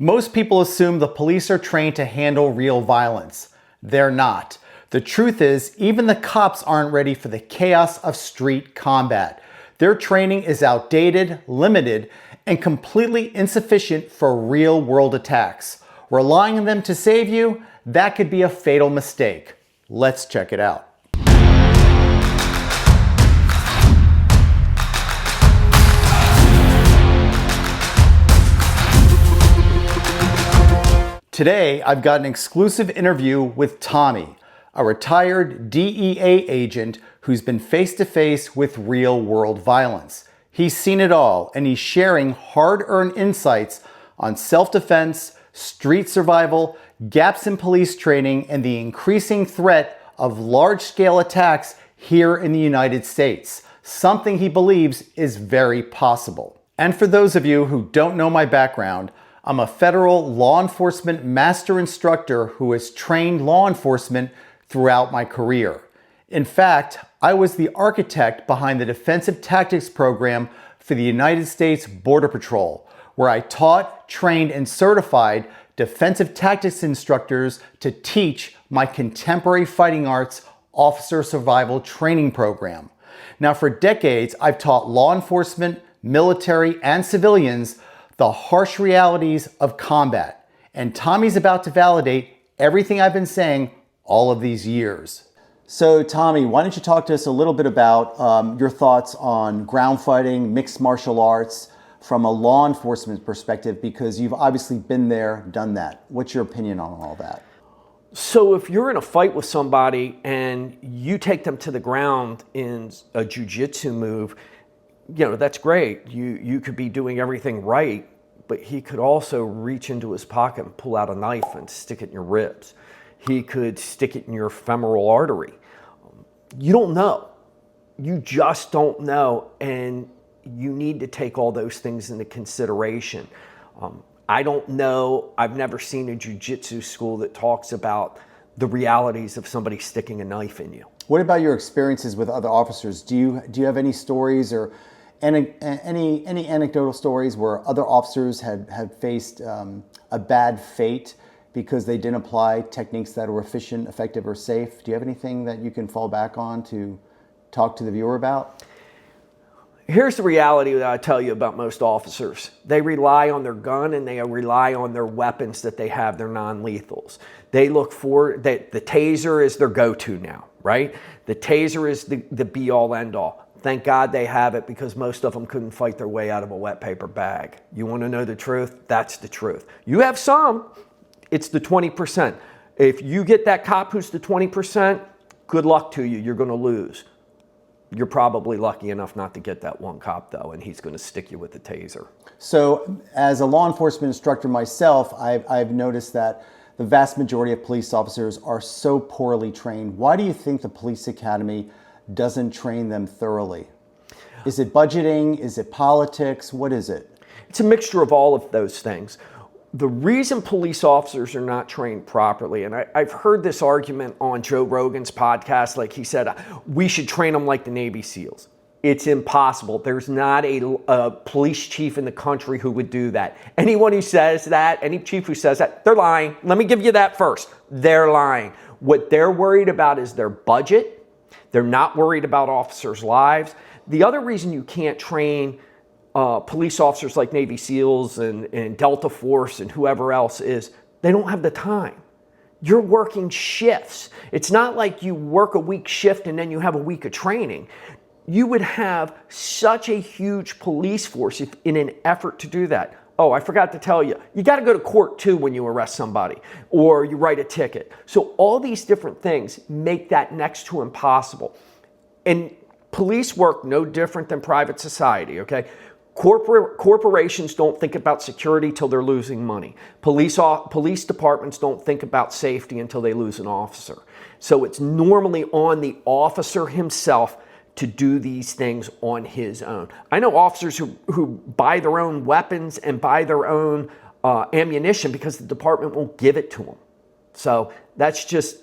Most people assume the police are trained to handle real violence. They're not. The truth is, even the cops aren't ready for the chaos of street combat. Their training is outdated, limited, and completely insufficient for real-world attacks. Relying on them to save you, that could be a fatal mistake. Let's check it out. Today, I've got an exclusive interview with Tommy, a retired DEA agent who's been face-to-face with real-world violence. He's seen it all, and he's sharing hard-earned insights on self-defense, street survival, gaps in police training, and the increasing threat of large-scale attacks here in the United States, something he believes is very possible. And for those of you who don't know my background, I'm a federal law enforcement master instructor who has trained law enforcement throughout my career. In fact, I was the architect behind the Defensive Tactics Program for the United States Border Patrol, where I taught, trained, and certified defensive tactics instructors to teach my contemporary fighting arts officer survival training program. Now, for decades, I've taught law enforcement, military, and civilians the harsh realities of combat. And Tommy's about to validate everything I've been saying all of these years. So Tommy, why don't you talk to us a little bit about your thoughts on ground fighting, mixed martial arts from a law enforcement perspective, because you've obviously been there, done that. What's your opinion on all that? So if you're in a fight with somebody and you take them to the ground in a jiu-jitsu move, you know, that's great. You could be doing everything right, but he could also reach into his pocket and pull out a knife and stick it in your ribs. He could stick it in your femoral artery. You don't know. You just don't know, and you need to take all those things into consideration. I don't know. I've never seen a jiu-jitsu school that talks about the realities of somebody sticking a knife in you. What about your experiences with other officers? Do you have any stories or any anecdotal stories where other officers had faced a bad fate because they didn't apply techniques that were efficient, effective, or safe? Do you have anything that you can fall back on to talk to the viewer about? Here's the reality that I tell you about most officers. They rely on their gun and they rely on their weapons that they have, their non-lethals. They look for, the taser is their go-to now, right? The taser is the be-all, end-all. Thank God they have it, because most of them couldn't fight their way out of a wet paper bag. You want to know the truth? That's the truth. You have some, it's the 20%. If you get that cop who's the 20%, good luck to you, you're going to lose. You're probably lucky enough not to get that one cop though, and he's going to stick you with the taser. So as a law enforcement instructor myself, I've noticed that the vast majority of police officers are so poorly trained. Why do you think the police academy doesn't train them thoroughly? Is it budgeting? Is it politics? What is it? It's a mixture of all of those things. The reason police officers are not trained properly, and I've heard this argument on Joe Rogan's podcast, like he said, we should train them like the Navy SEALs. It's impossible. There's not a police chief in the country who would do that. Anyone who says that, any chief who says that, they're lying. Let me give you that first. They're lying. What they're worried about is their budget. They're not worried about officers' lives. The other reason you can't train police officers like Navy SEALs and Delta Force and whoever else is they don't have the time. You're working shifts. It's not like you work a week shift and then you have a week of training. You would have such a huge police force if in an effort to do that. Oh, I forgot to tell you, you got to go to court too when you arrest somebody or you write a ticket. So all these different things make that next to impossible. And police work no different than private society, okay? Corporations don't think about security till they're losing money. Police departments don't think about safety until they lose an officer. So it's normally on the officer himself to do these things on his own. I know officers who buy their own weapons and buy their own ammunition because the department won't give it to them. So that's just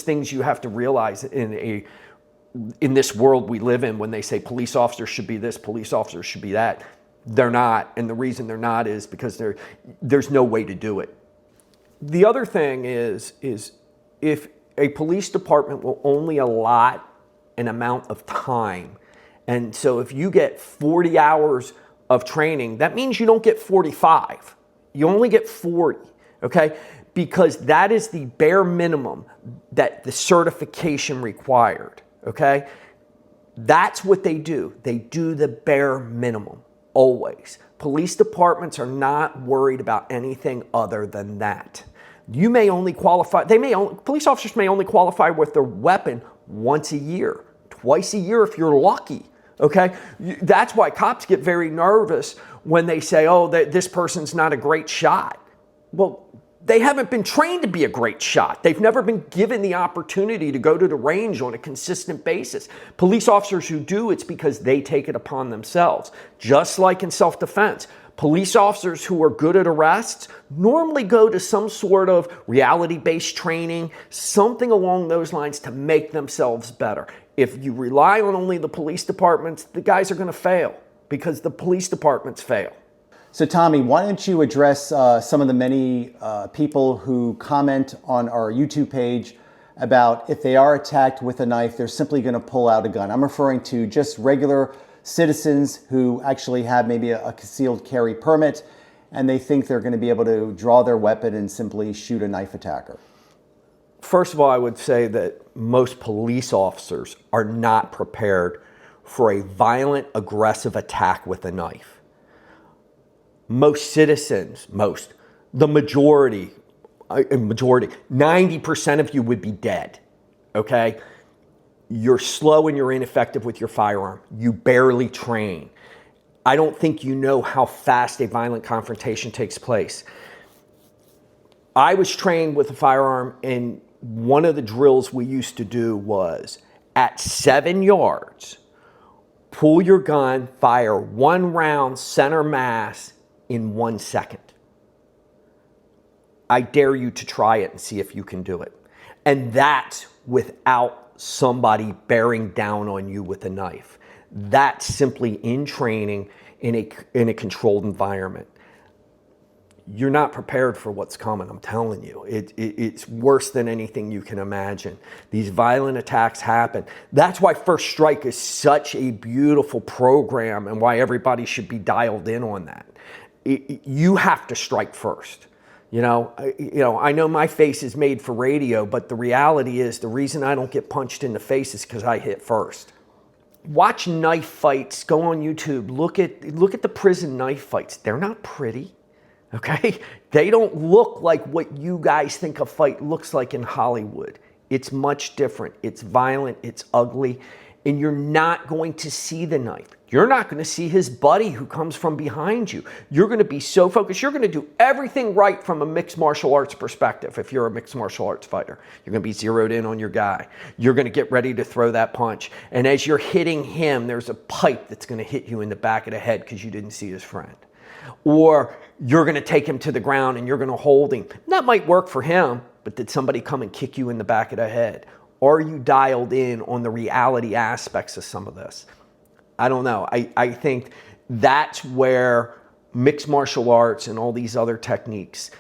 things you have to realize in this world we live in when they say police officers should be this, police officers should be that. they're not. And the reason they're not is because there's no way to do it. The other thing is if a police department will only allot an amount of time, and so if you get 40 hours of training, that means you don't get 45. You only get 40, okay? Because that is the bare minimum that the certification required, okay? That's what they do. They do the bare minimum, always. Police departments are not worried about anything other than that. You may only qualify, police officers may only qualify with their weapon once a year, twice a year if you're lucky, okay? That's why cops get very nervous when they say, oh, this person's not a great shot. Well, they haven't been trained to be a great shot. They've never been given the opportunity to go to the range on a consistent basis. Police officers who do, it's because they take it upon themselves. Just like in self-defense, police officers who are good at arrests normally go to some sort of reality-based training, something along those lines to make themselves better. If you rely on only the police departments, the guys are going to fail because the police departments fail. So Tommy, why don't you address some of the many people who comment on our YouTube page about if they are attacked with a knife, they're simply going to pull out a gun. I'm referring to just regular citizens who actually have maybe a concealed carry permit and they think they're going to be able to draw their weapon and simply shoot a knife attacker. First of all, I would say that most police officers are not prepared for a violent, aggressive attack with a knife. Most citizens, the majority, 90% of you would be dead, okay? You're slow and you're ineffective with your firearm. You barely train. I don't think you know how fast a violent confrontation takes place. I was trained with a firearm, and one of the drills we used to do was at 7 yards, pull your gun, fire 1 round center mass in 1 second. I dare you to try it and see if you can do it. And that's without somebody bearing down on you with a knife. That's simply in training in a controlled environment. You're not prepared for what's coming, I'm telling you. It's worse than anything you can imagine. These violent attacks happen. That's why First Strike is such a beautiful program and why everybody should be dialed in on that. You have to strike first. I know my face is made for radio, but the reality is the reason I don't get punched in the face is because I hit first. Watch knife fights, go on YouTube, look at the prison knife fights. They're not pretty, okay? They don't look like what you guys think a fight looks like in Hollywood. It's much different. It's violent, it's ugly, and you're not going to see the knife. You're not going to see his buddy who comes from behind you. You're going to be so focused. You're going to do everything right from a mixed martial arts perspective. If you're a mixed martial arts fighter, you're going to be zeroed in on your guy. You're going to get ready to throw that punch. And as you're hitting him, there's a pipe that's going to hit you in the back of the head because you didn't see his friend. Or you're going to take him to the ground and you're going to hold him. That might work for him, but did somebody come and kick you in the back of the head? Are you dialed in on the reality aspects of some of this? I don't know. I think that's where mixed martial arts and all these other techniques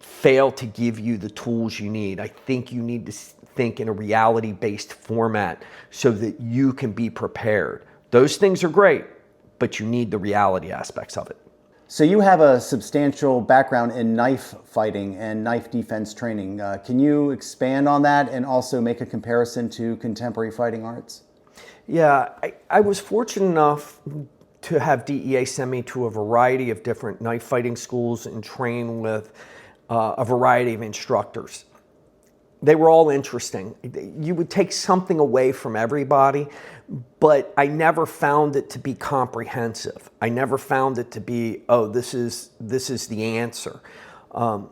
fail to give you the tools you need. I think you need to think in a reality-based format so that you can be prepared. Those things are great, but you need the reality aspects of it. So you have a substantial background in knife fighting and knife defense training. Can you expand on that and also make a comparison to contemporary fighting arts? Yeah, I was fortunate enough to have DEA send me to a variety of different knife fighting schools and train with a variety of instructors. They were all interesting. You would take something away from everybody, but I never found it to be comprehensive. I never found it to be, oh, this is the answer.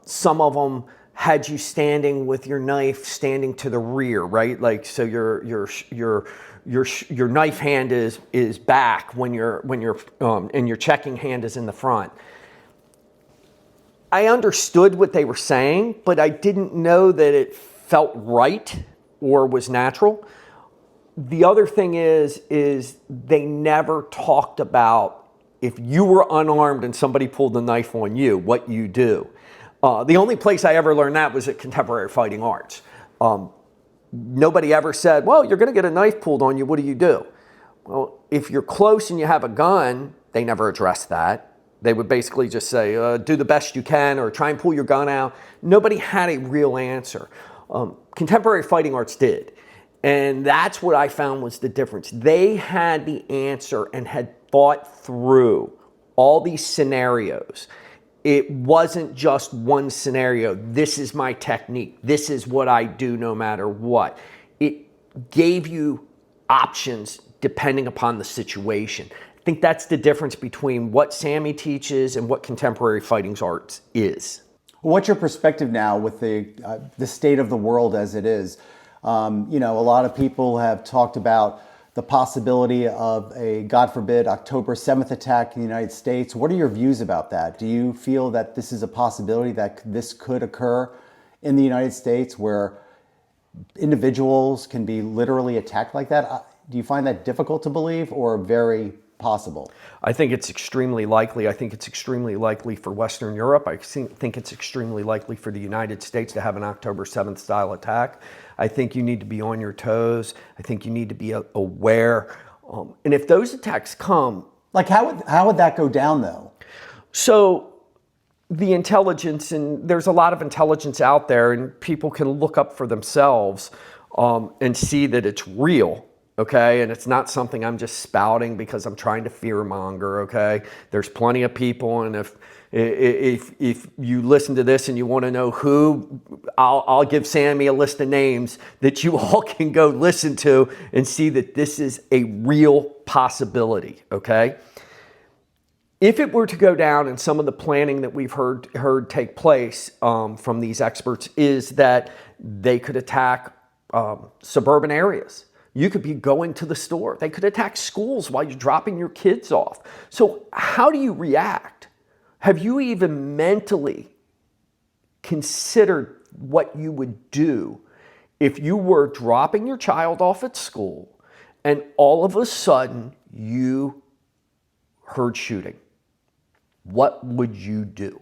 Some of them had you standing with your knife standing to the rear, right? Like, so your knife hand is back when and your checking hand is in the front. I understood what they were saying, but I didn't know that it felt right or was natural. The other thing is they never talked about if you were unarmed and somebody pulled a knife on you, what you do. The only place I ever learned that was at Contemporary Fighting Arts. Nobody ever said, well, you're going to get a knife pulled on you, what do you do? Well, if you're close and you have a gun, they never address that. They would basically just say, do the best you can or try and pull your gun out. Nobody had a real answer. Contemporary Fighting Arts did. And that's what I found was the difference. They had the answer and had thought through all these scenarios. It wasn't just one scenario. This is my technique. This is what I do no matter what. It gave you options depending upon the situation. I think that's the difference between what Sammy teaches and what Contemporary Fighting Arts is. What's your perspective now with the state of the world as it is? You know, a lot of people have talked about the possibility of a, God forbid, October 7th attack in the United States. What are your views about that? Do you feel that this is a possibility that this could occur in the United States where individuals can be literally attacked like that? Do you find that difficult to believe or very possible? I think it's extremely likely. I think it's extremely likely for Western Europe. I think it's extremely likely for the United States to have an October 7th style attack. I think you need to be on your toes. I think you need to be aware. And if those attacks come... Like how would that go down though? So the intelligence, and there's a lot of intelligence out there, and people can look up for themselves and see that it's real. Okay, and it's not something I'm just spouting because I'm trying to fearmonger. Okay, there's plenty of people, and if you listen to this and you want to know who, I'll give Sammy a list of names that you all can go listen to and see that this is a real possibility. Okay, if it were to go down, and some of the planning that we've heard take place from these experts is that they could attack suburban areas. You could be going to the store. They could attack schools while you're dropping your kids off. So how do you react? Have you even mentally considered what you would do if you were dropping your child off at school and all of a sudden you heard shooting? What would you do?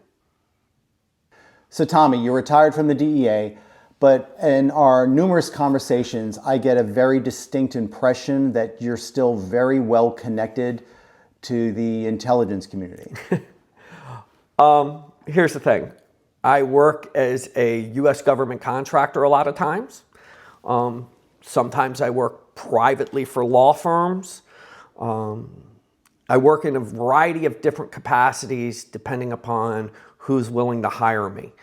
So Tommy, you're retired from the DEA. But in our numerous conversations, I get a very distinct impression that you're still very well connected to the intelligence community. Here's the thing. I work as a U.S. government contractor a lot of times. Sometimes I work privately for law firms. I work in a variety of different capacities depending upon who's willing to hire me.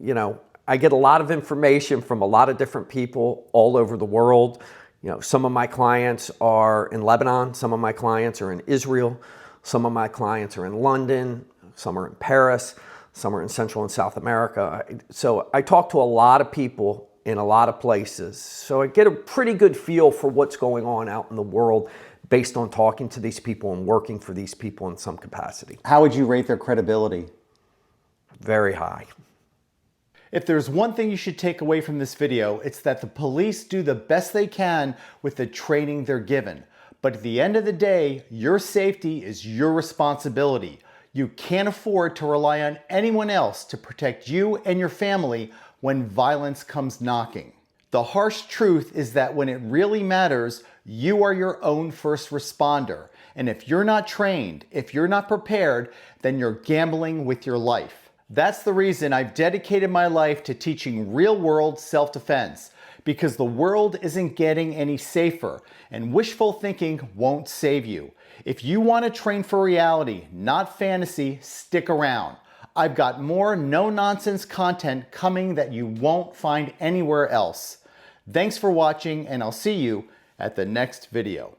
You know, I get a lot of information from a lot of different people all over the world. You know, some of my clients are in Lebanon, some of my clients are in Israel, some of my clients are in London, some are in Paris, some are in Central and South America. So I talk to a lot of people in a lot of places. So I get a pretty good feel for what's going on out in the world based on talking to these people and working for these people in some capacity. How would you rate their credibility? Very high. If there's one thing you should take away from this video, it's that the police do the best they can with the training they're given. But at the end of the day, your safety is your responsibility. You can't afford to rely on anyone else to protect you and your family when violence comes knocking. The harsh truth is that when it really matters, you are your own first responder. And if you're not trained, if you're not prepared, then you're gambling with your life. That's the reason I've dedicated my life to teaching real-world self-defense, because the world isn't getting any safer, and wishful thinking won't save you. If you want to train for reality, not fantasy, stick around. I've got more no-nonsense content coming that you won't find anywhere else. Thanks for watching, and I'll see you at the next video.